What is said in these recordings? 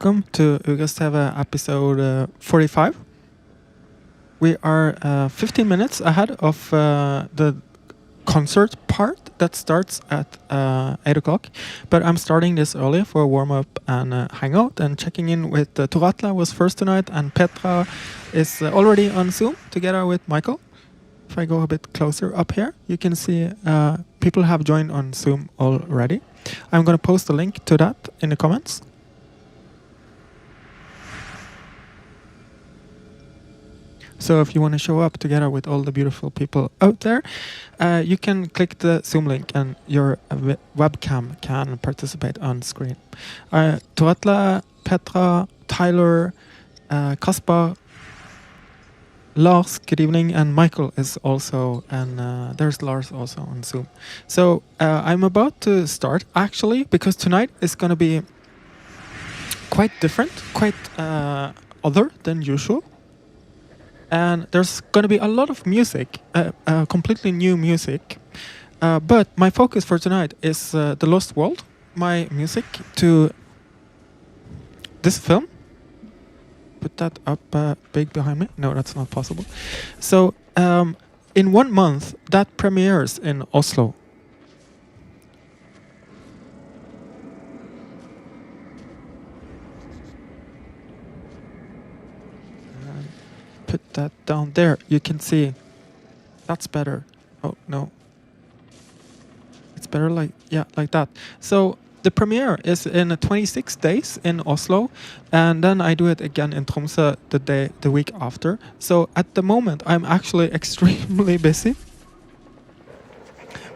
Welcome to Ugress TV episode 45. We are 15 minutes ahead of the concert part that starts at 8 o'clock. But I'm starting this early for warm-up and hangout and checking in with Turatla was first tonight, and Petra is already on Zoom together with Michael. If I go a bit closer up here, you can see people have joined on Zoom already. I'm going to post a link to that in the comments. So if you want to show up together with all the beautiful people out there, you can click the Zoom link and your webcam can participate on screen. Turatla, Petra, Tyler, Kaspar, Lars, good evening, and Michael is also, and there's Lars also on Zoom. So I'm about to start actually, because tonight is going to be quite different, quite other than usual. And there's going to be a lot of music, completely new music. But my focus for tonight is The Lost World, my music to this film. Put that up big behind me. No, that's not possible. So in 1 month, that premieres in Oslo. Put that down there. You can see that's better. Oh no, it's better like like that. So the premiere is in 26 days in Oslo, and then I do it again in Tromsø the week after. So at the moment I'm actually extremely busy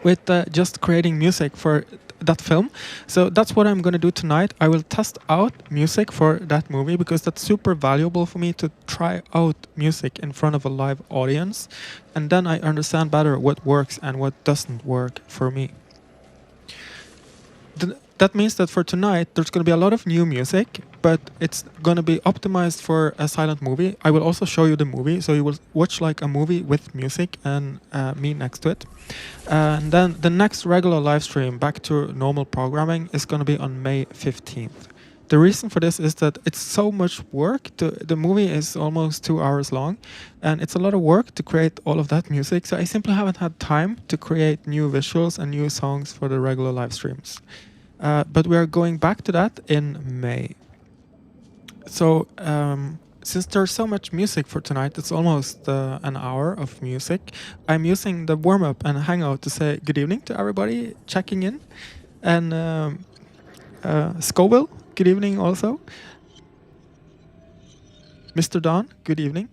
with just creating music for that film. So that's what I'm going to do tonight. I will test out music for that movie because that's super valuable for me to try out music in front of a live audience, and then I understand better what works and what doesn't work for me. That means that for tonight there's going to be a lot of new music, but it's going to be optimized for a silent movie. I will also show you the movie, so you will watch like a movie with music and me next to it. And then the next regular live stream back to normal programming is going to be on May 15th. The reason for this is that it's so much work. The movie is almost 2 hours long, and it's a lot of work to create all of that music. So I simply haven't had time to create new visuals and new songs for the regular live streams. But we are going back to that in May. So since there's so much music for tonight, it's almost an hour of music. I'm using the warm-up and hangout to say good evening to everybody checking in. And Scoville, good evening also. Mr. Don, good evening.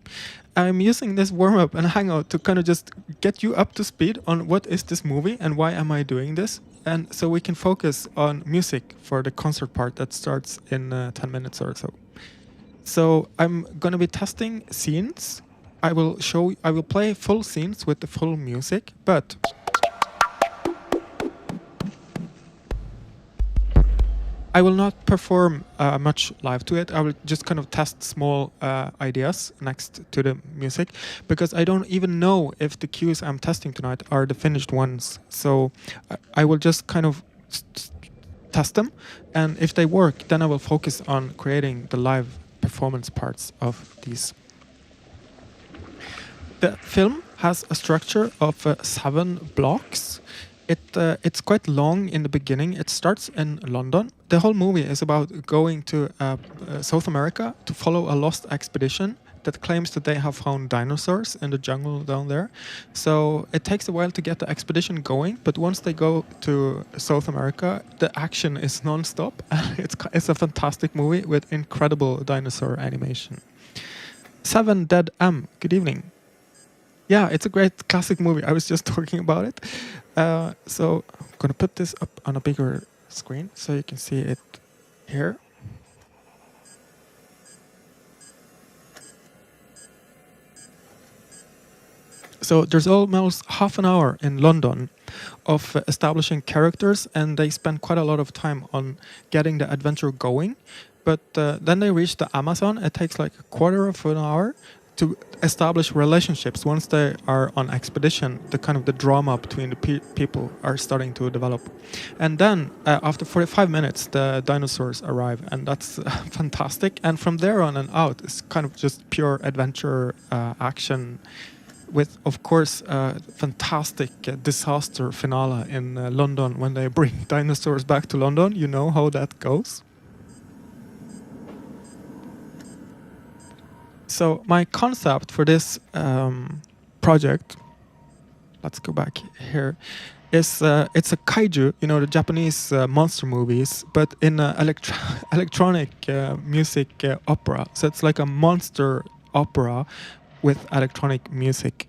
I'm using this warm-up and hangout to kind of just get you up to speed on what is this movie and why am I doing this. And so we can focus on music for the concert part that starts in 10 minutes or so. So I'm going to be testing scenes. I will play full scenes with the full music, but I will not perform much live to it. I will just kind of test small ideas next to the music, because I don't even know if the cues I'm testing tonight are the finished ones. So I will just kind of test them, and if they work, then I will focus on creating the live performance parts of these. The film has a structure of 7 blocks. It's quite long in the beginning. It starts in London. The whole movie is about going to South America to follow a lost expedition that claims that they have found dinosaurs in the jungle down there. So it takes a while to get the expedition going, but once they go to South America, the action is non-stop. It's a fantastic movie with incredible dinosaur animation. 7 Dead M, good evening. Yeah, it's a great classic movie. I was just talking about it. So I'm going to put this up on a bigger screen so you can see it here. So there's almost half an hour in London of establishing characters, and they spend quite a lot of time on getting the adventure going. But then they reach the Amazon. It takes like a quarter of an hour to establish relationships. Once they are on expedition, the kind of the drama between the people are starting to develop. And then after 45 minutes, the dinosaurs arrive, and that's fantastic. And from there on and out, it's kind of just pure adventure action, with, of course, fantastic disaster finale in London when they bring dinosaurs back to London. You know how that goes. So my concept for this project, let's go back here, is it's a kaiju, you know, the Japanese monster movies, but in electronic music opera. So it's like a monster opera with electronic music.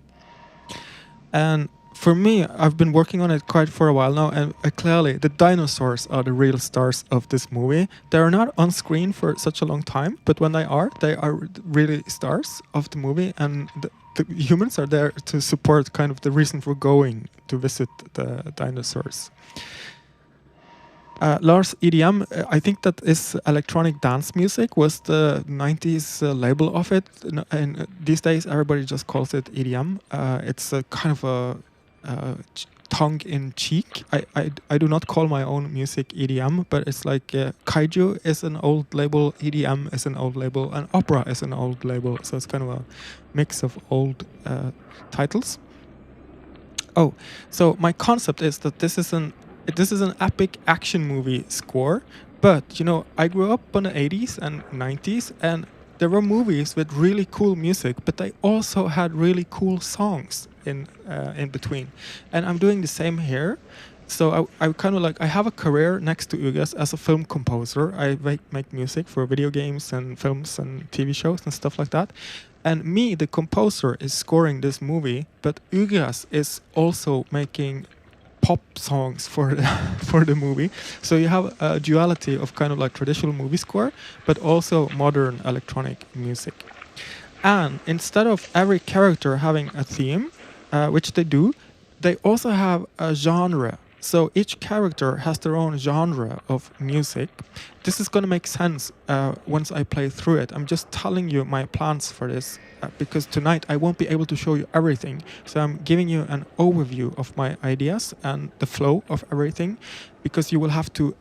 And for me, I've been working on it quite for a while now, and clearly the dinosaurs are the real stars of this movie. They're not on screen for such a long time, but when they are really stars of the movie, and the humans are there to support kind of the reason for going to visit the dinosaurs. Lars EDM, I think that is electronic dance music, was the 90s label of it. And these days everybody just calls it EDM. It's a kind of a tongue-in-cheek. I do not call my own music EDM, but it's like kaiju is an old label, EDM is an old label, and opera is an old label. So it's kind of a mix of old titles. Oh, so my concept is that this is an epic action movie score, but you know, I grew up in the 80s and 90s, and there were movies with really cool music, but they also had really cool songs in between. And I'm doing the same here. So I kind of like, I have a career next to Ugress as a film composer. I make music for video games and films and TV shows and stuff like that. And me, the composer, is scoring this movie, but Ugress is also making pop songs for the movie. So you have a duality of kind of like traditional movie score, but also modern electronic music. And instead of every character having a theme, which they do, they also have a genre. So each character has their own genre of music. This is going to make sense once I play through it. I'm just telling you my plans for this because tonight I won't be able to show you everything. So I'm giving you an overview of my ideas and the flow of everything, because you will have to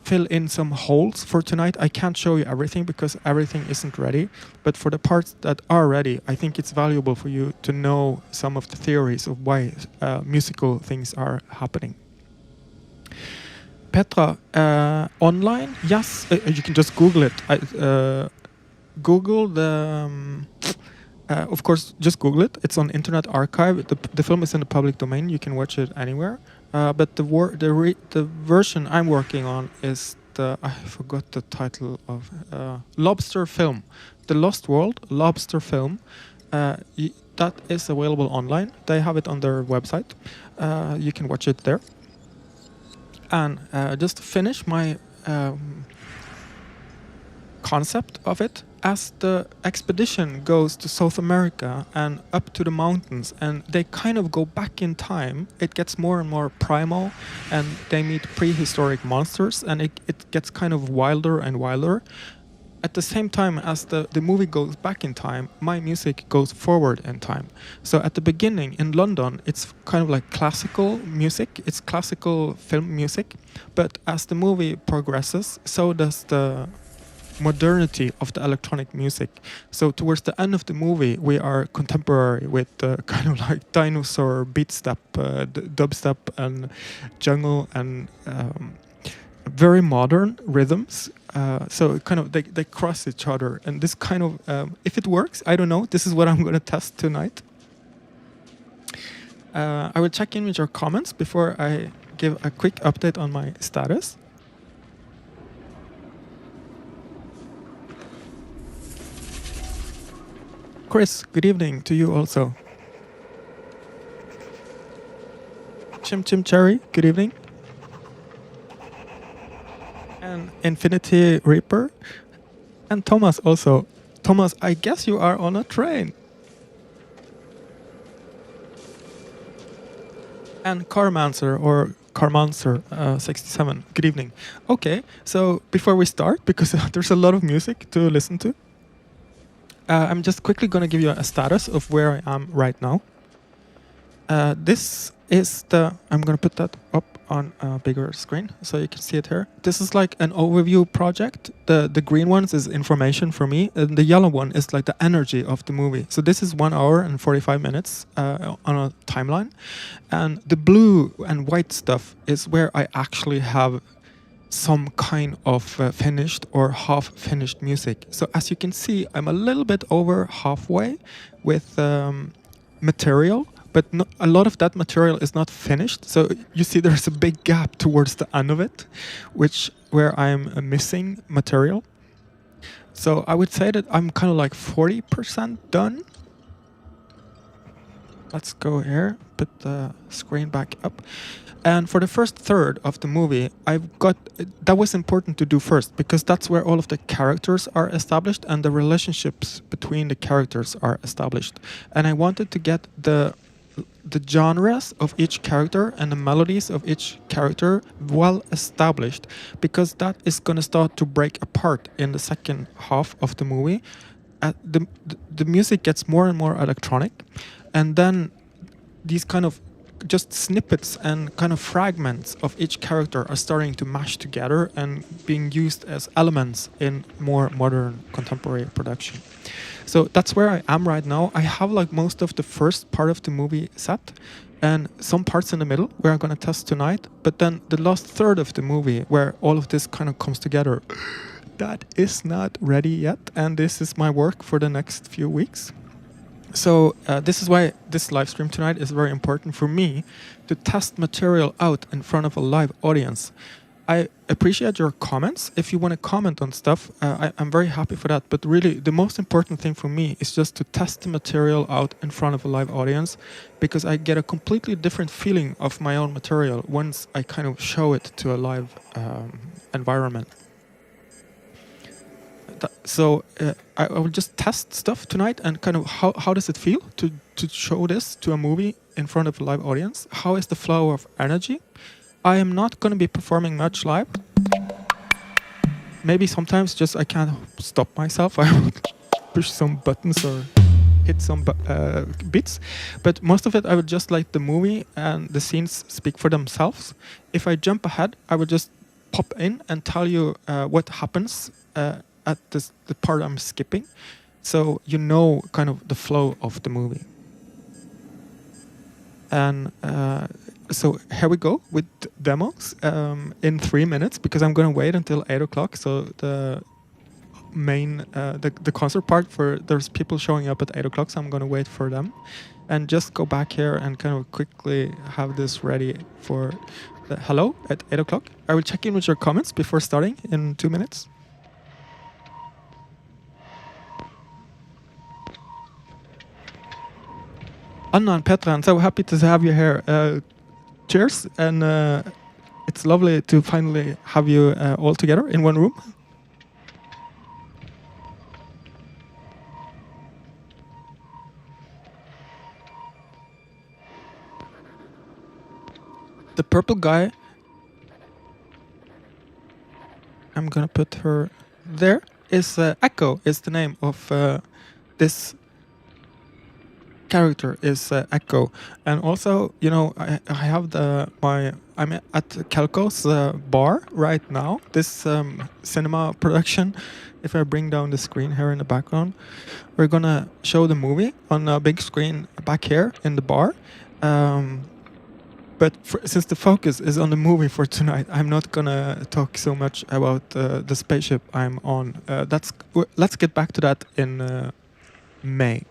fill in some holes for tonight. I can't show you everything because everything isn't ready, but for the parts that are ready, I think it's valuable for you to know some of the theories of why musical things are happening. Petra, online? Yes, you can just Google it. Google the... of course, just Google it. It's on Internet Archive. The film is in the public domain. You can watch it anywhere. But the version I'm working on is I forgot the title of Lobster Film, The Lost World Lobster Film. That is available online. They have it on their website. You can watch it there. And just to finish my concept of it, as the expedition goes to South America and up to the mountains, and they kind of go back in time, it gets more and more primal, and they meet prehistoric monsters, and it gets kind of wilder and wilder. At the same time as the movie goes back in time, my music goes forward in time. So at the beginning in London, it's kind of like classical music, it's classical film music, but as the movie progresses, so does the modernity of the electronic music. So towards the end of the movie, we are contemporary with kind of like Dinosaur, beatstep, dubstep, and jungle, and very modern rhythms. So kind of they cross each other, and this kind of if it works, I don't know. This is what I'm going to test tonight. I will check in with your comments before I give a quick update on my status. Chris, good evening to you also. Chim Chim Cherry, good evening. And Infinity Reaper. And Thomas also. Thomas, I guess you are on a train. And Carmancer, or Carmancer 67, good evening. Okay, so before we start, because there's a lot of music to listen to, I'm just quickly going to give you a status of where I am right now. This is I'm going to put that up on a bigger screen so you can see it here. This is like an overview project. The green ones is information for me, and the yellow one is like the energy of the movie. So this is 1 hour and 45 minutes on a timeline. And the blue and white stuff is where I actually have some kind of finished or half-finished music. So as you can see, I'm a little bit over halfway with material, but a lot of that material is not finished. So you see there's a big gap towards the end of it, where I'm missing material. So I would say that I'm kind of like 40% done. Let's go here, put the screen back up. And for the first third of the movie, that was important to do first, because that's where all of the characters are established and the relationships between the characters are established. And I wanted to get the genres of each character and the melodies of each character well established, because that is going to start to break apart in the second half of the movie. The music gets more and more electronic, and then these kind of just snippets and kind of fragments of each character are starting to mash together and being used as elements in more modern contemporary production. So that's where I am right now. I have like most of the first part of the movie set and some parts in the middle where I'm going to test tonight, but then the last third of the movie where all of this kind of comes together, that is not ready yet, and this is my work for the next few weeks. So this is why this live stream tonight is very important for me, to test material out in front of a live audience. I appreciate your comments. If you want to comment on stuff, I'm very happy for that. But really, the most important thing for me is just to test the material out in front of a live audience, because I get a completely different feeling of my own material once I kind of show it to a live environment. So I will just test stuff tonight and kind of how does it feel to show this to a movie in front of a live audience? How is the flow of energy? I am not going to be performing much live. Maybe sometimes just I can't stop myself. I will push some buttons or hit some beats. But most of it I would just let the movie and the scenes speak for themselves. If I jump ahead, I will just pop in and tell you what happens at the part I'm skipping, so you know kind of the flow of the movie. And so here we go with demos in 3 minutes, because I'm going to wait until 8 o'clock. So the main the concert part, there's people showing up at 8 o'clock, so I'm going to wait for them and just go back here and kind of quickly have this ready for the hello at 8 o'clock. I will check in with your comments before starting in 2 minutes. Anna and Petra, I'm so happy to have you here. Cheers, and it's lovely to finally have you all together in one room. The purple guy, I'm gonna put her there, is Echo, is the name of this character, is Echo. And also, you know, I have I'm at Kelko's bar right now, this cinema production. If I bring down the screen here in the background, we're gonna show the movie on a big screen back here in the bar. But since the focus is on the movie for tonight, I'm not gonna talk so much about the spaceship I'm on. Let's get back to that in May.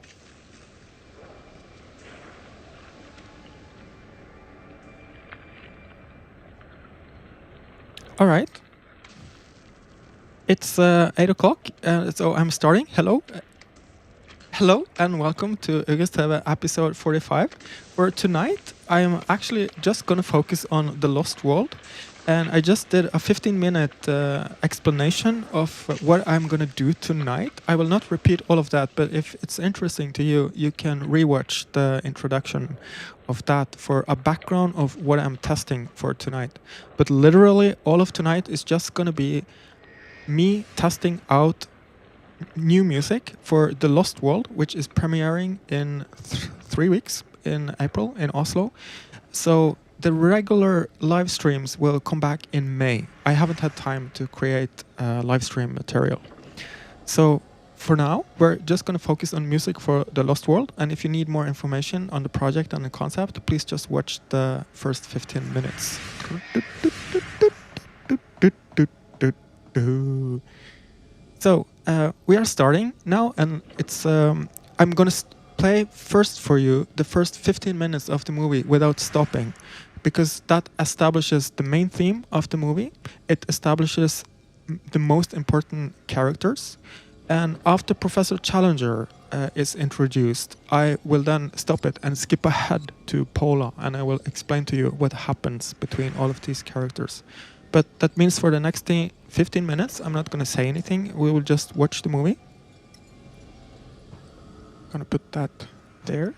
All right. It's 8 o'clock, so I'm starting. Hello. Hello and welcome to Ugress TV episode 45. For tonight, I am actually just going to focus on The Lost World. And I just did a 15-minute explanation of what I'm going to do tonight. I will not repeat all of that, but if it's interesting to you, you can rewatch the introduction of that for a background of what I'm testing for tonight. But literally, all of tonight is just going to be me testing out new music for The Lost World, which is premiering in 3 weeks in April in Oslo. So the regular live streams will come back in May. I haven't had time to create live stream material. So for now, we're just going to focus on music for The Lost World. And if you need more information on the project and the concept, please just watch the first 15 minutes. So we are starting now, and it's I'm going to play first for you the first 15 minutes of the movie without stopping, because that establishes the main theme of the movie. It establishes the most important characters. And after Professor Challenger is introduced, I will then stop it and skip ahead to Paula, and I will explain to you what happens between all of these characters. But that means for the next 15 minutes, I'm not going to say anything. We will just watch the movie. I'm going to put that there.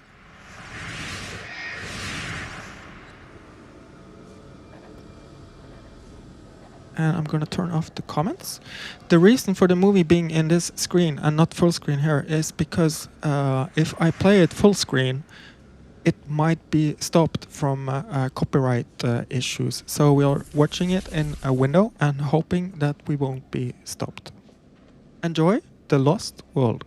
And I'm going to turn off the comments. The reason for the movie being in this screen and not full screen here is because if I play it full screen, it might be stopped from copyright issues. So we are watching it in a window and hoping that we won't be stopped. Enjoy The Lost World.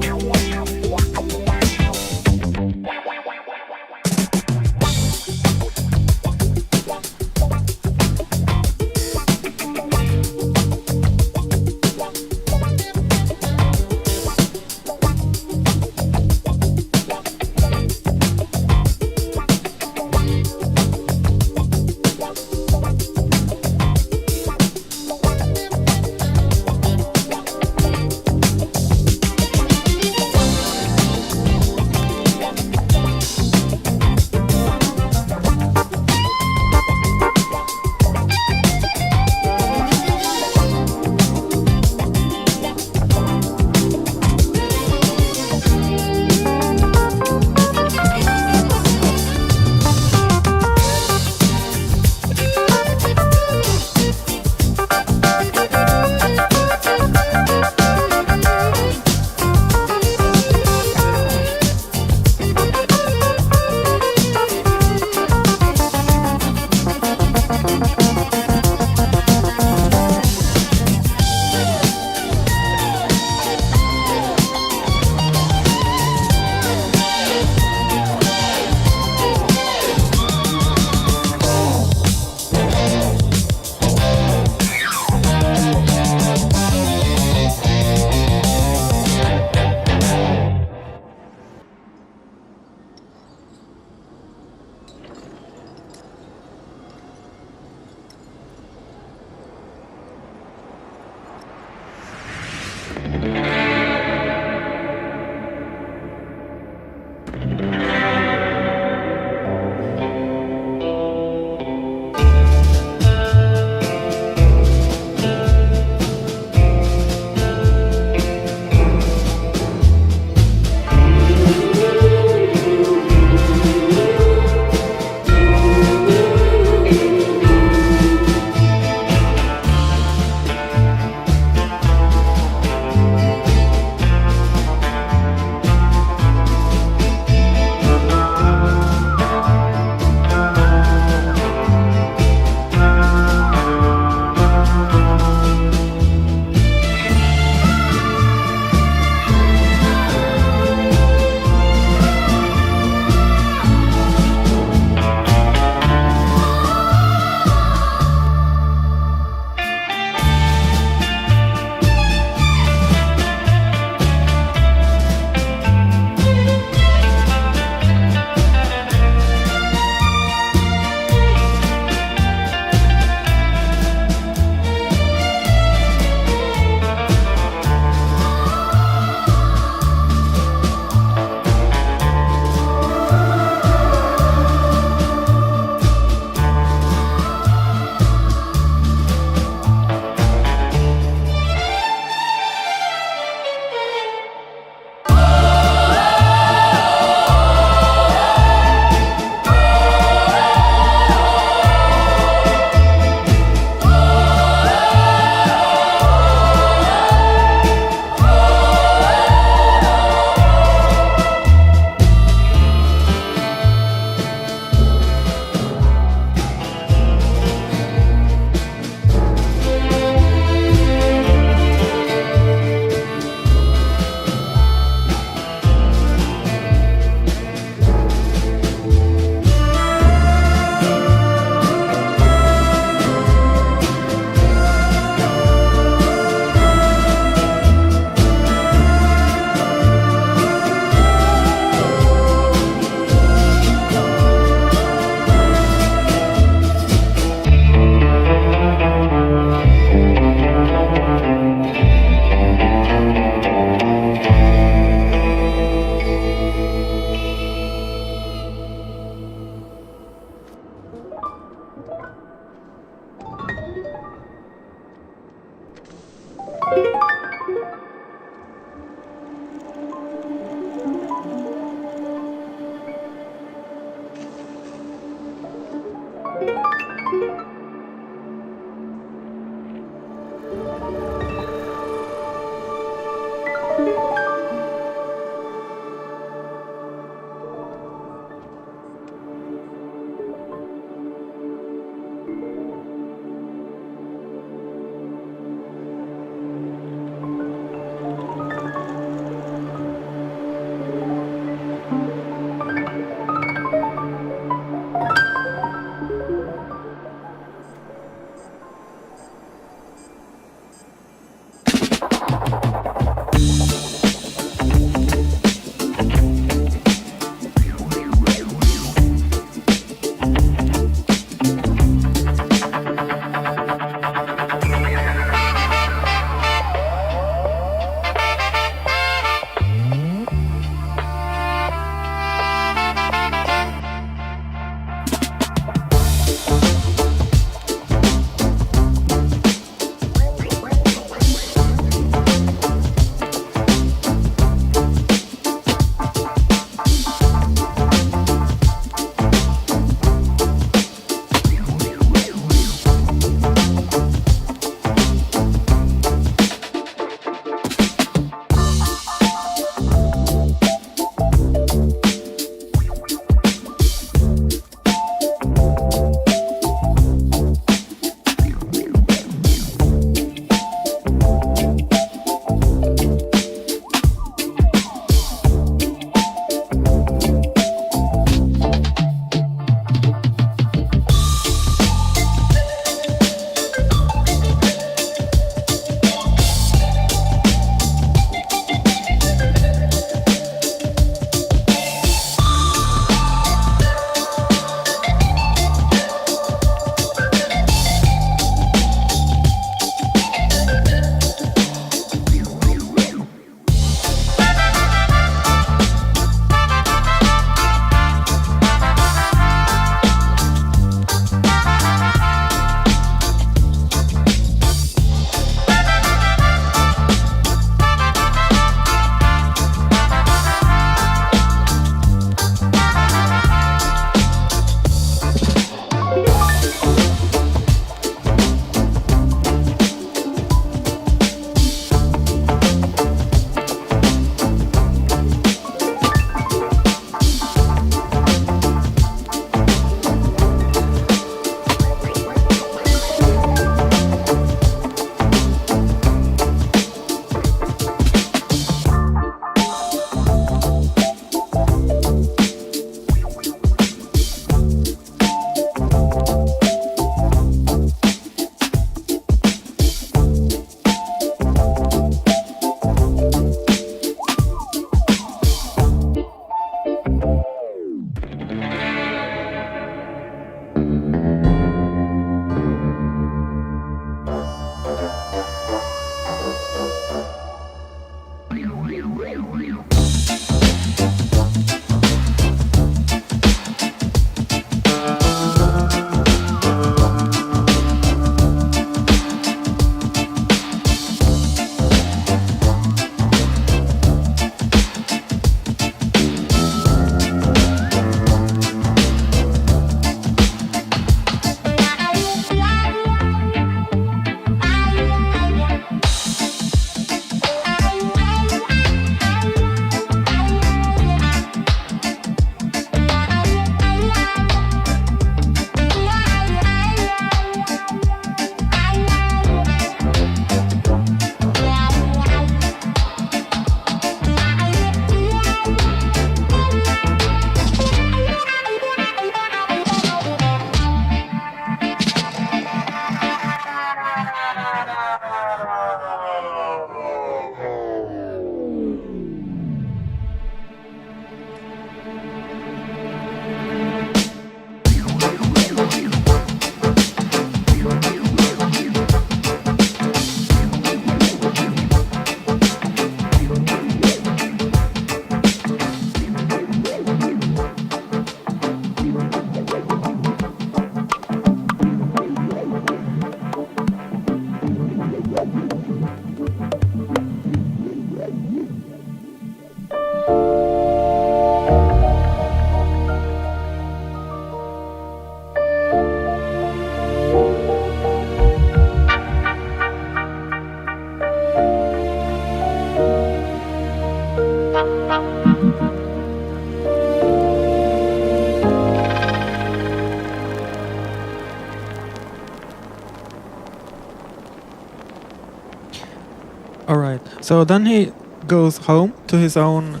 All right. So then he goes home to his own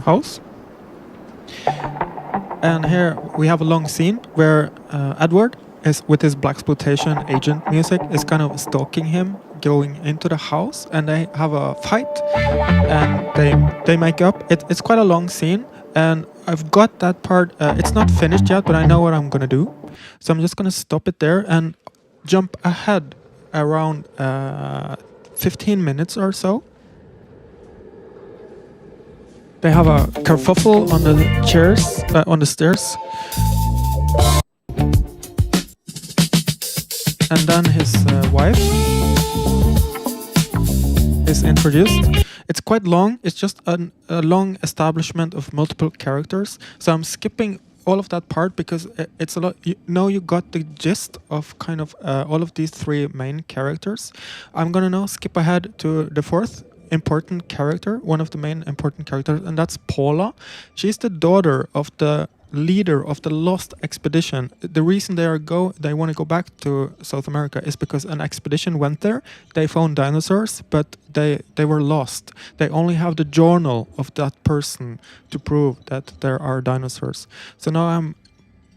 house. And here we have a long scene where Edward is with his Blaxploitation agent music is kind of stalking him, going into the house, and they have a fight, and they make up. It's quite a long scene, and I've got that part. It's not finished yet, but I know what I'm gonna do. So I'm just gonna stop it there and jump ahead around 15 minutes or so. They have a kerfuffle on the chairs, on the stairs. And then his wife is introduced. It's quite long. It's just a long establishment of multiple characters. So I'm skipping all of that part because it's a lot. You got the gist of kind of all of these three main characters. I'm gonna now skip ahead to the fourth important character, one of the main important characters, and that's Paula. She's the daughter of the leader of the Lost Expedition. The reason they want to go back to South America is because an expedition went there. They found dinosaurs, but they were lost. They only have the journal of that person to prove that there are dinosaurs. So now I'm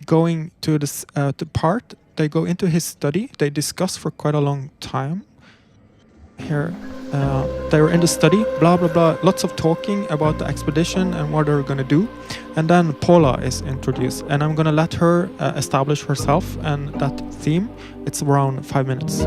going to this the part. They go into his study. They discuss for quite a long time. Here, they were in the study, blah blah blah, lots of talking about the expedition and what they're gonna do, and then Paula is introduced, and I'm gonna let her establish herself and that theme. It's around 5 minutes.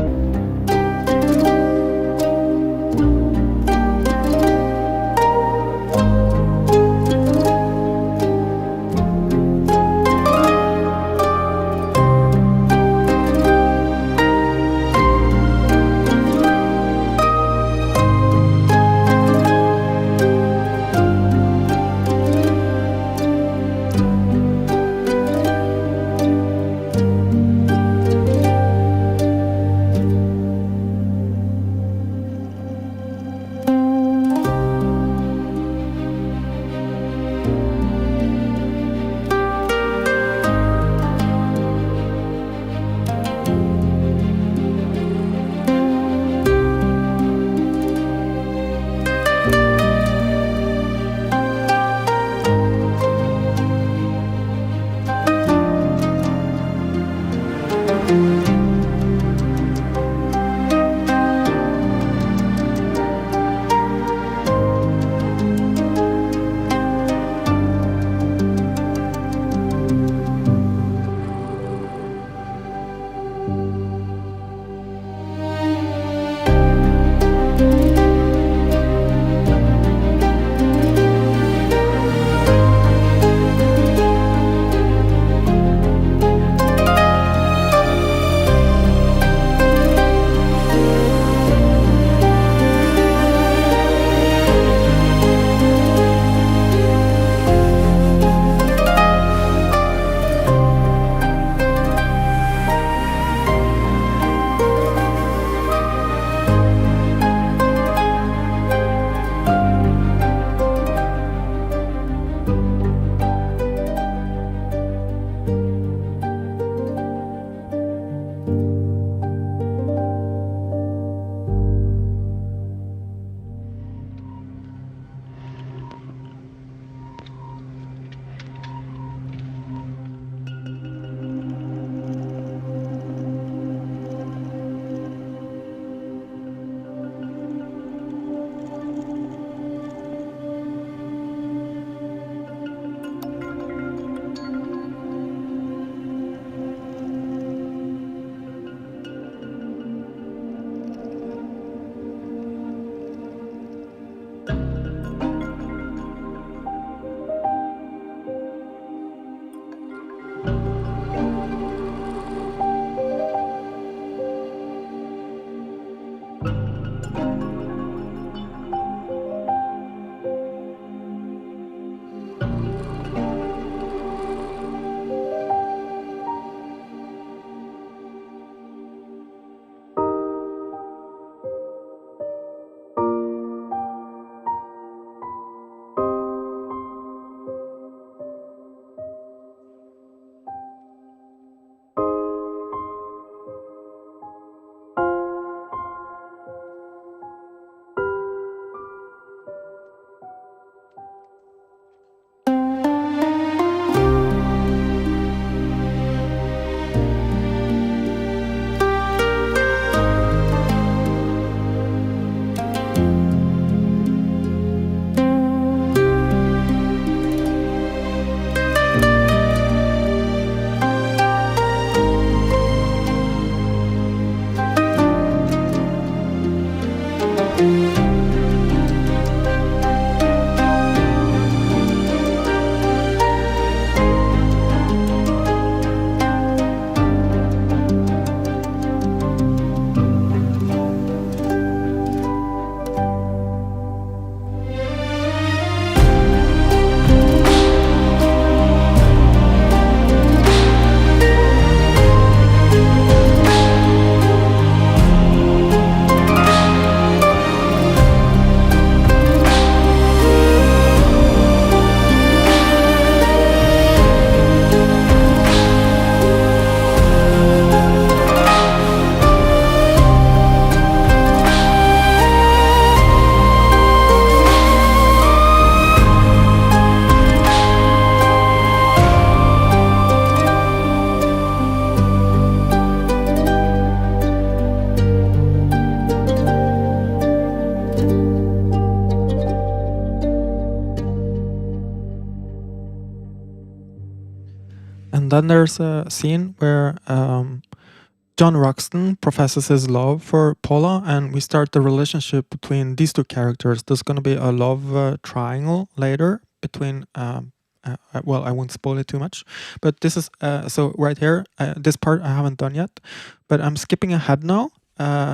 And then there's a scene where John Roxton professes his love for Paula, and we start the relationship between these two characters. There's going to be a love triangle later between. Well, I won't spoil it too much, but this is so right here. This part I haven't done yet, but I'm skipping ahead now.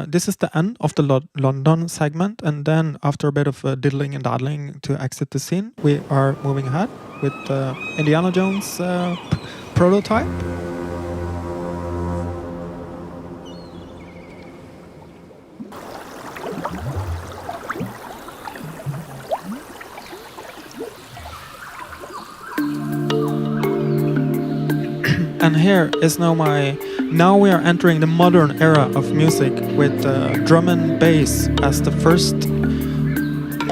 This is the end of the London segment, and then after a bit of diddling and daddling to exit the scene, we are moving ahead with Indiana Jones prototype. And here is now now we are entering the modern era of music with drum and bass as the first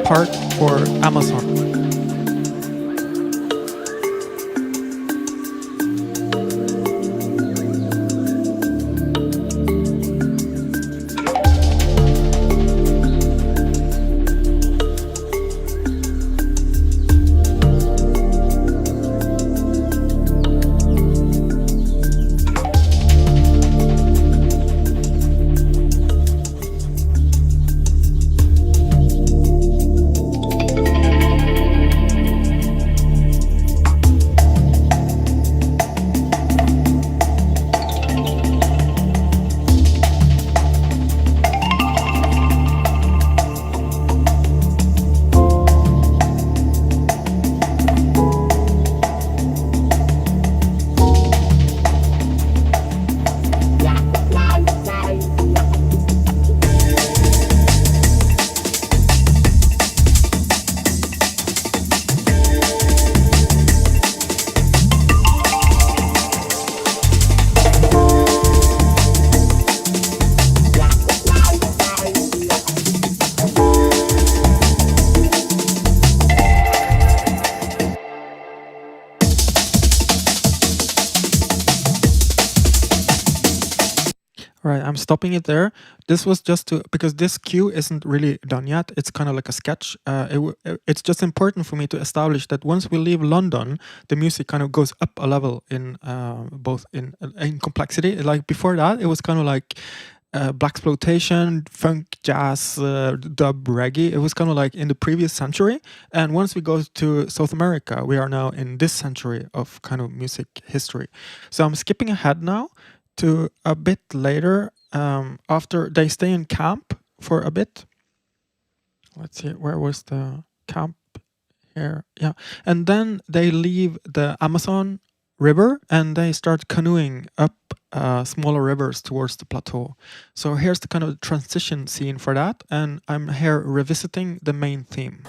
part for Amazon. Right, I'm stopping it there. This was just to, because this cue isn't really done yet. It's kind of like a sketch. It's just important for me to establish that once we leave London, the music kind of goes up a level in both in complexity. Like before that, it was kind of like Blaxploitation, funk, jazz, dub, reggae. It was kind of like in the previous century. And once we go to South America, we are now in this century of kind of music history. So I'm skipping ahead now to a bit later, after they stay in camp for a bit. Let's see, where was the camp? Here, yeah. And then they leave the Amazon River and they start canoeing up smaller rivers towards the plateau. So here's the kind of transition scene for that, and I'm here revisiting the main theme.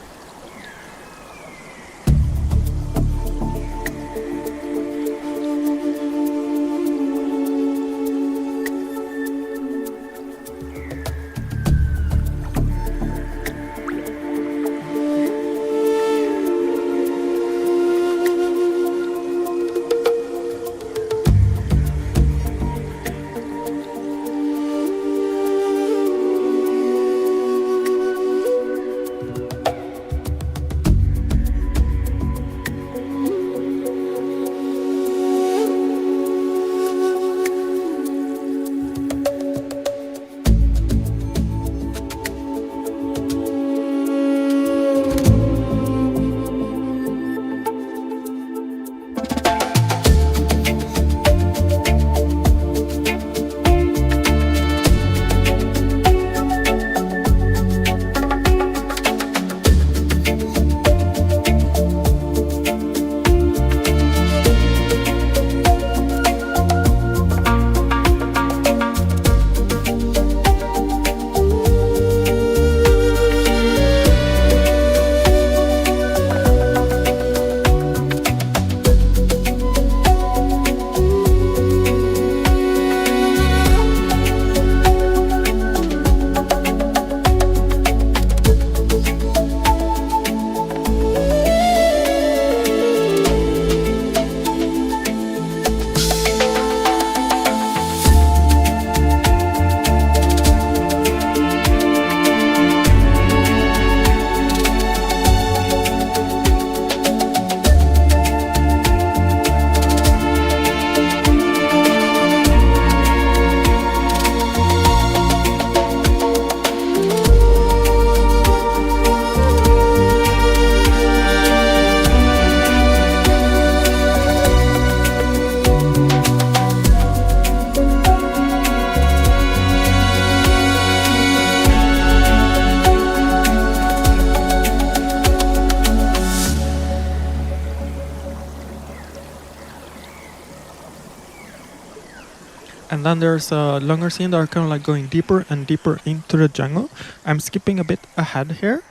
And then there's a longer scene that are kind of like going deeper and deeper into the jungle. I'm skipping a bit ahead here.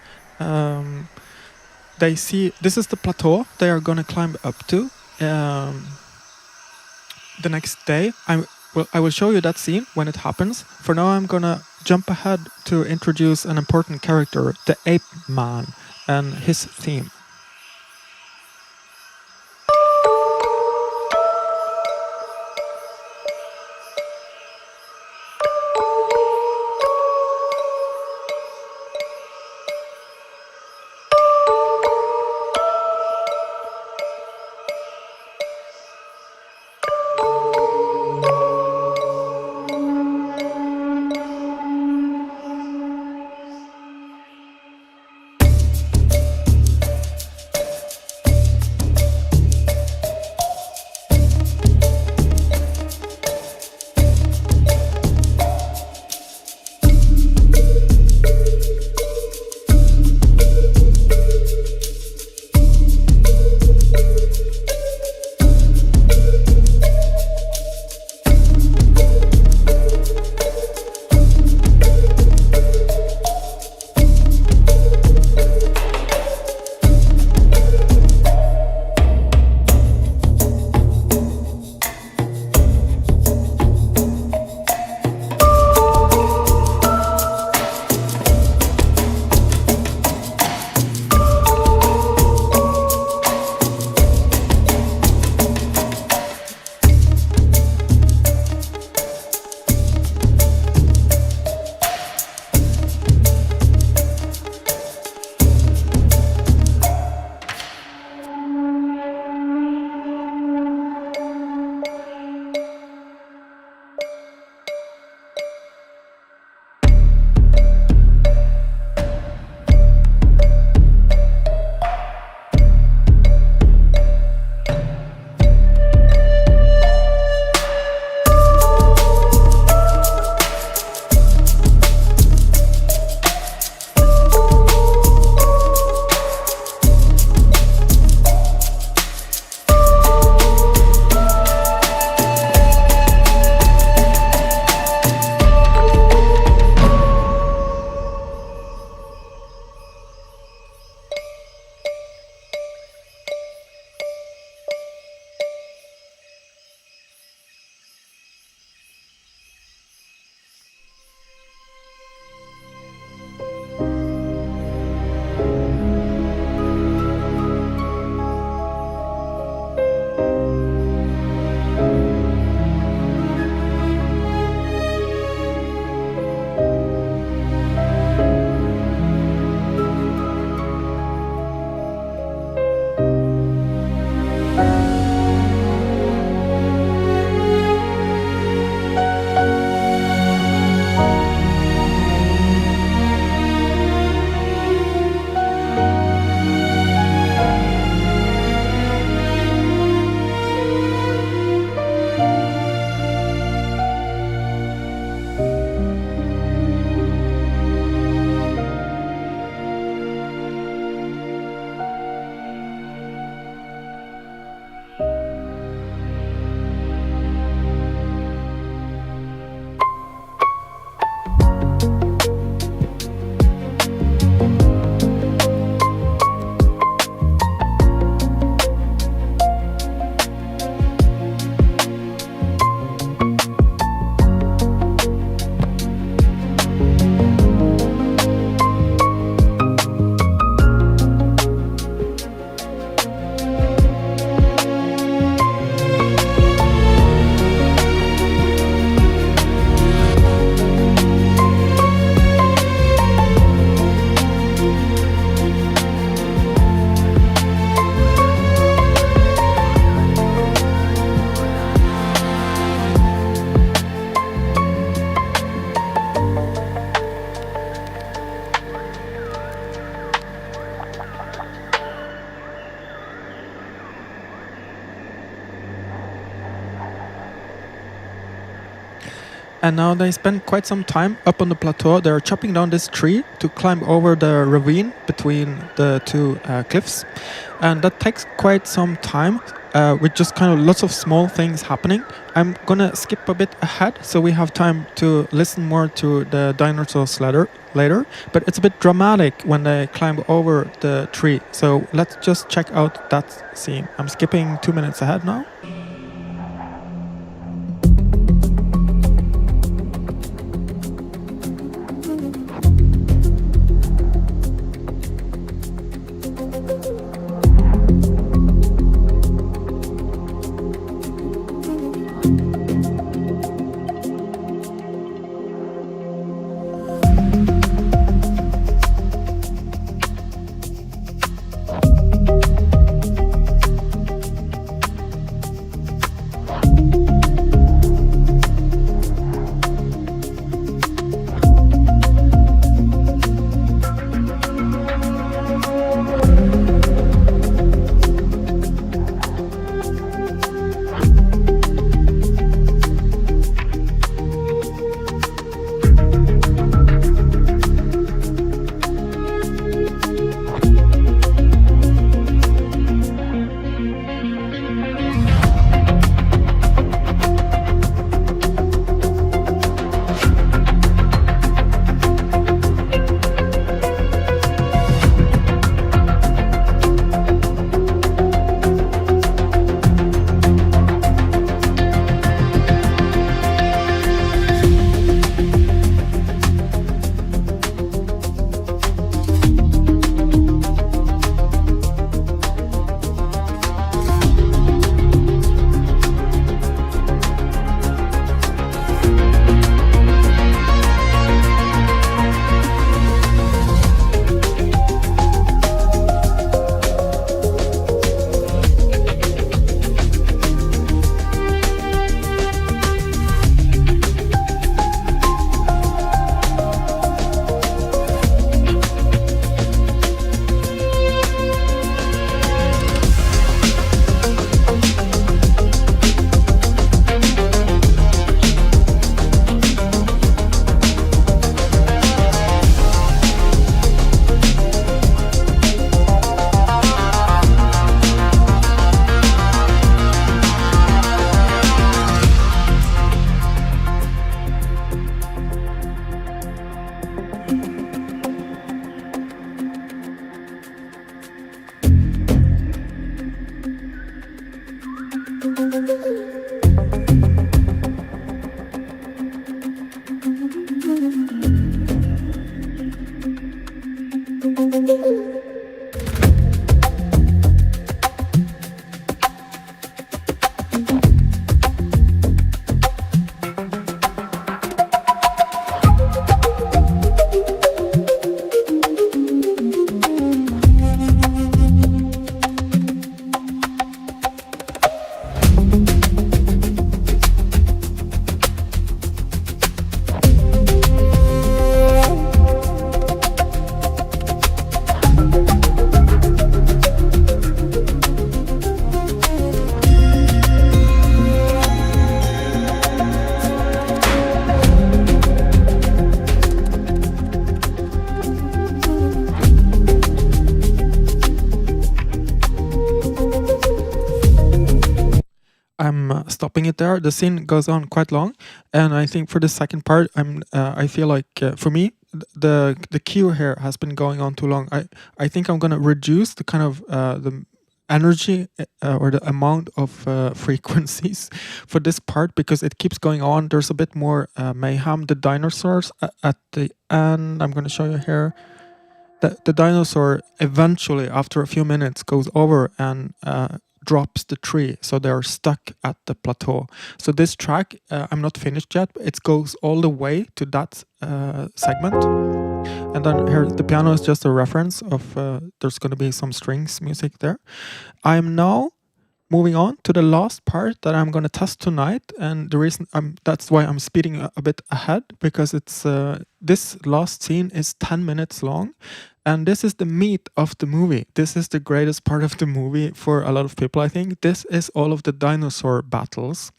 They see this is the plateau they are gonna climb up to. The next day, I will show you that scene when it happens. For now, I'm gonna jump ahead to introduce an important character, the Ape-Man, and his theme. And now they spend quite some time up on the plateau. They're chopping down this tree to climb over the ravine between the two cliffs. And that takes quite some time. with just kind of lots of small things happening. I'm gonna skip a bit ahead so we have time to listen more to the dinosaurs later, but it's a bit dramatic when they climb over the tree. So let's just check out that scene. I'm skipping 2 minutes ahead now. Stopping it there. The scene goes on quite long, and I think for the second part, I feel like for me the queue here has been going on too long. I think I'm gonna reduce the kind of the energy or the amount of frequencies for this part because it keeps going on. There's a bit more mayhem. The dinosaurs at the end. I'm gonna show you here. The dinosaur eventually, after a few minutes, goes over and drops the tree, so they're stuck at the plateau. So this track, I'm not finished yet, but it goes all the way to that segment. And then here, the piano is just a reference of there's going to be some strings music there. I'm now moving on to the last part that I'm going to test tonight, and the reason that's why I'm speeding a bit ahead, because it's this last scene is 10 minutes long, and this is the meat of the movie. This is the greatest part of the movie for a lot of people, I think. This is all of the dinosaur battles.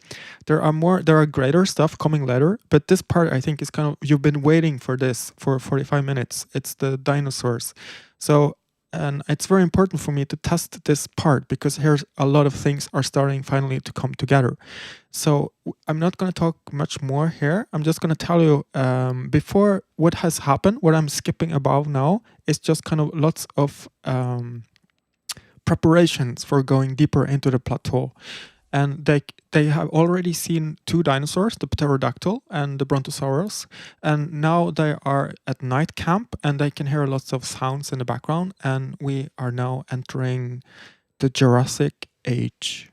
There are greater stuff coming later, but this part I think is kind of, you've been waiting for this for 45 minutes. It's the dinosaurs. So and it's very important for me to test this part because here's a lot of things are starting finally to come together. So I'm not going to talk much more here. I'm just going to tell you before what has happened. What I'm skipping above now is just kind of lots of preparations for going deeper into the plateau. And they have already seen 2 dinosaurs, the pterodactyl and the brontosaurus. And now they are at night camp and they can hear lots of sounds in the background. And we are now entering the Jurassic age.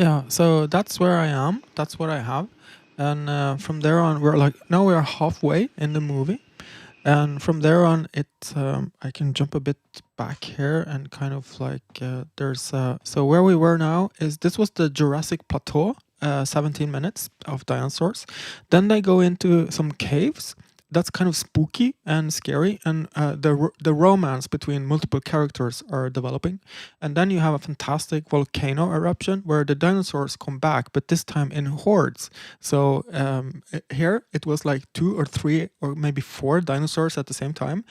Yeah, so that's where I am. That's what I have. And from there on, we're like, now we're halfway in the movie. And from there on, I can jump a bit back here and kind of like so where we were now is this was the Jurassic Plateau, 17 minutes of dinosaurs. Then they go into some caves. That's kind of spooky and scary, and the romance between multiple characters are developing. And then you have a fantastic volcano eruption where the dinosaurs come back, but this time in hordes. So here it was like 2 or 3 or maybe 4 dinosaurs at the same time.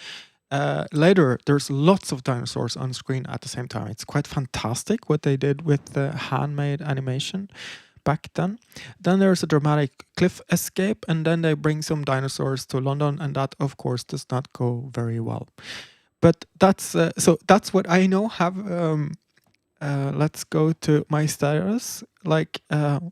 Later, there's lots of dinosaurs on screen at the same time. It's quite fantastic what they did with the handmade animation back then. Then there's a dramatic cliff escape, and then they bring some dinosaurs to London, and that, of course, does not go very well. But that's so that's what I know. Let's go to my status, like and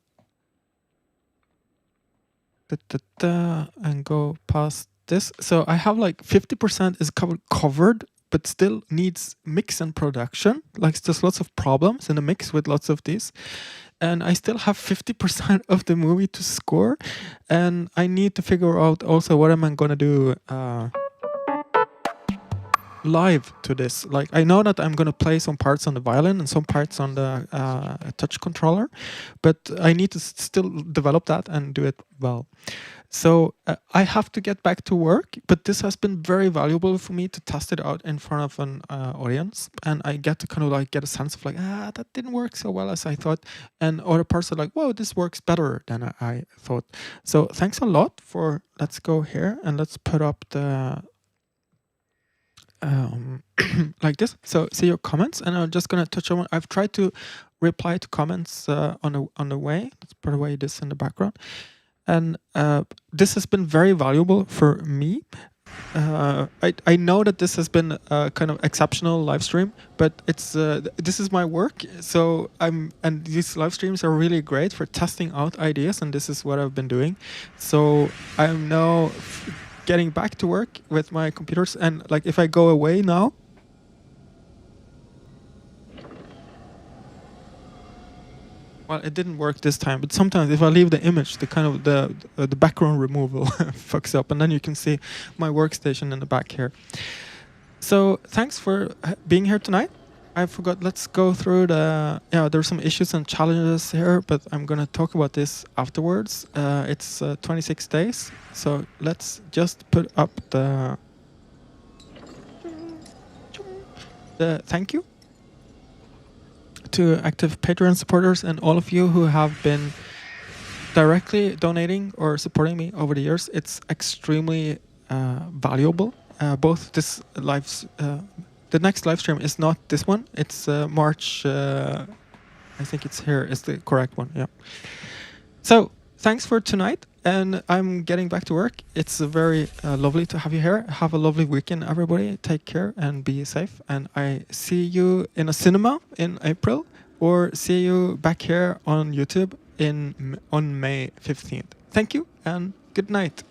go past this. So I have like 50% is covered, but still needs mix and production. Like there's lots of problems in the mix with lots of these. And I still have 50% of the movie to score. And I need to figure out also what am I going to do live to this. Like I know that I'm going to play some parts on the violin and some parts on the touch controller, but I need to still develop that and do it well. So I have to get back to work, but this has been very valuable for me to test it out in front of an audience, and I get to kind of like get a sense of like, that didn't work so well as I thought, and other parts are like, whoa, this works better than I thought. So thanks a lot for. Let's go here and let's put up the like this. So see your comments, and I'm just gonna touch on. I've tried to reply to comments on the way. Let's put away this in the background. And this has been very valuable for me. I know that this has been a kind of exceptional live stream, but it's this is my work. So and these live streams are really great for testing out ideas, and this is what I've been doing. So I'm now getting back to work with my computers, and like if I go away now. Well, it didn't work this time, but sometimes if I leave the image, the kind of the background removal fucks up, and then you can see my workstation in the back here. So thanks for being here tonight. I forgot. Let's go through there's some issues and challenges here, but I'm gonna talk about this afterwards. It's 26 days, so let's just put up the thank you to active Patreon supporters and all of you who have been directly donating or supporting me over the years. It's extremely valuable. Both this the next live stream is not this one. It's March. I think it's here. It's the correct one. Yeah. So thanks for tonight, and I'm getting back to work. It's very lovely to have you here. Have a lovely weekend, everybody. Take care and be safe. And I see you in a cinema in April, or see you back here on YouTube on May 15th. Thank you and good night.